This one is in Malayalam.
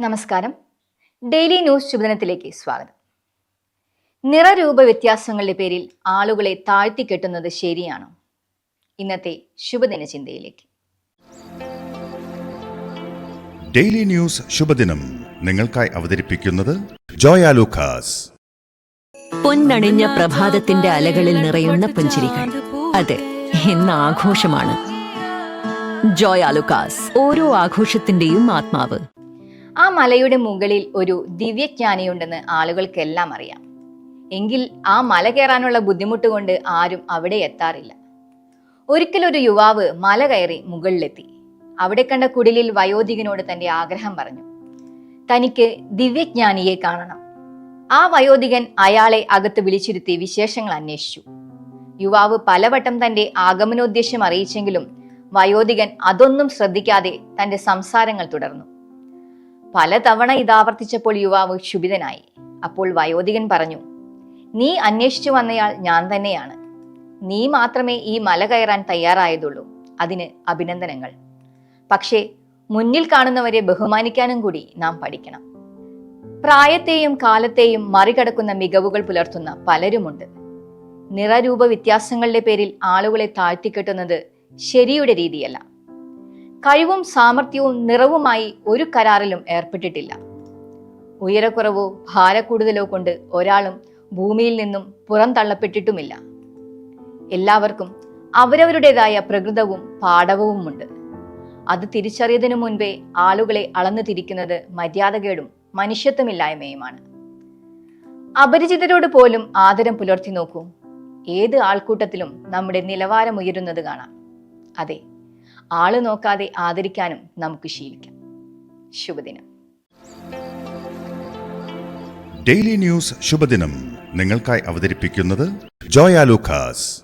നമസ്കാരം. ഡെയിലി ന്യൂസ് ശുഭദിനത്തിലേക്ക് സ്വാഗതം. നിറരൂപ വ്യത്യാസങ്ങളുടെ പേരിൽ ആളുകളെ താഴ്ത്തിക്കെട്ടുന്നത് ശരിയാണോ? ഇന്നത്തെ ശുഭദിന ചിന്തയിലേക്ക്. ഡെയിലി ന്യൂസ് ശുഭദിനം നിങ്ങൾക്കായി അവതരിപ്പിക്കുന്നത് ജോയ ലൂക്കാസ്. പൊന്നണിഞ്ഞ പ്രഭാതത്തിന്റെ അലകളിൽ നിറയുന്ന പുഞ്ചിരികൾ, അതെ, ഇന്ന് ആഘോഷമാണ്. ജോയ ലൂക്കാസ്, ഓരോ ആഘോഷത്തിന്റെയും ആത്മാവ്. ആ മലയുടെ മുകളിൽ ഒരു ദിവ്യജ്ഞാനിയുണ്ടെന്ന് ആളുകൾക്കെല്ലാം അറിയാം. എങ്കിൽ ആ മല കയറാനുള്ള ബുദ്ധിമുട്ട് കൊണ്ട് ആരും അവിടെ എത്താറില്ല. ഒരിക്കലൊരു യുവാവ് മല കയറി മുകളിലെത്തി. അവിടെ കണ്ട കുടിലിൽ വയോധികനോട് തന്റെ ആഗ്രഹം പറഞ്ഞു. തനിക്ക് ദിവ്യജ്ഞാനിയെ കാണണം. ആ വയോധികൻ അയാളെ അകത്ത് വിളിച്ചിരുത്തി വിശേഷങ്ങൾ അന്വേഷിച്ചു. യുവാവ് പലവട്ടം തന്റെ ആഗമനോദ്ദേശ്യം അറിയിച്ചെങ്കിലും വയോധികൻ അതൊന്നും ശ്രദ്ധിക്കാതെ തന്റെ സംസാരങ്ങൾ തുടർന്നു. പലതവണ ഇതാവർത്തിച്ചപ്പോൾ യുവാവ് ക്ഷുഭിതനായി. അപ്പോൾ വയോധികൻ പറഞ്ഞു, നീ അന്വേഷിച്ചു വന്നയാൾ ഞാൻ തന്നെയാണ്. നീ മാത്രമേ ഈ മല കയറാൻ തയ്യാറായതുള്ളൂ. അതിന് അഭിനന്ദനങ്ങൾ. പക്ഷേ മുന്നിൽ കാണുന്നവരെ ബഹുമാനിക്കാനും കൂടി നാം പഠിക്കണം. പ്രായത്തെയും കാലത്തെയും മറികടക്കുന്ന മികവുകൾ പുലർത്തുന്ന പലരുമുണ്ട്. നിറരൂപ വ്യത്യാസങ്ങളുടെ പേരിൽ ആളുകളെ താഴ്ത്തിക്കെട്ടുന്നത് ശരിയുടെ രീതിയല്ല. കഴിവും സാമർഥ്യവും നിറവുമായി ഒരു കരാറിലും ഏർപ്പെട്ടിട്ടില്ല. ഉയരക്കുറവോ ഭാരക്കൂടുതലോ കൊണ്ട് ഒരാളും ഭൂമിയിൽ നിന്നും പുറന്തള്ളപ്പെട്ടിട്ടുമില്ല. എല്ലാവർക്കും അവരവരുടേതായ പ്രകൃതവും പാടവവുമുണ്ട്. അത് തിരിച്ചറിയതിനു മുൻപേ ആളുകളെ അളന്നു തിരിക്കുന്നത് മര്യാദകേടും മനുഷ്യത്വമില്ലായ്മയുമാണ്. അപരിചിതരോട് പോലും ആദരം പുലർത്തി നോക്കൂ. ഏത് ആൾക്കൂട്ടത്തിലും നമ്മുടെ നിലവാരം ഉയരുന്നത് കാണാം. അതെ, ആള് നോക്കാതെ ആദരിക്കാനും നമുക്ക് ശീലിക്കാം. ശുഭദിനം. ഡെയിലി ന്യൂസ് ശുഭദിനം നിങ്ങൾക്കായി അവതരിപ്പിക്കുന്നത് ജോയ ലൂക്കാസ്.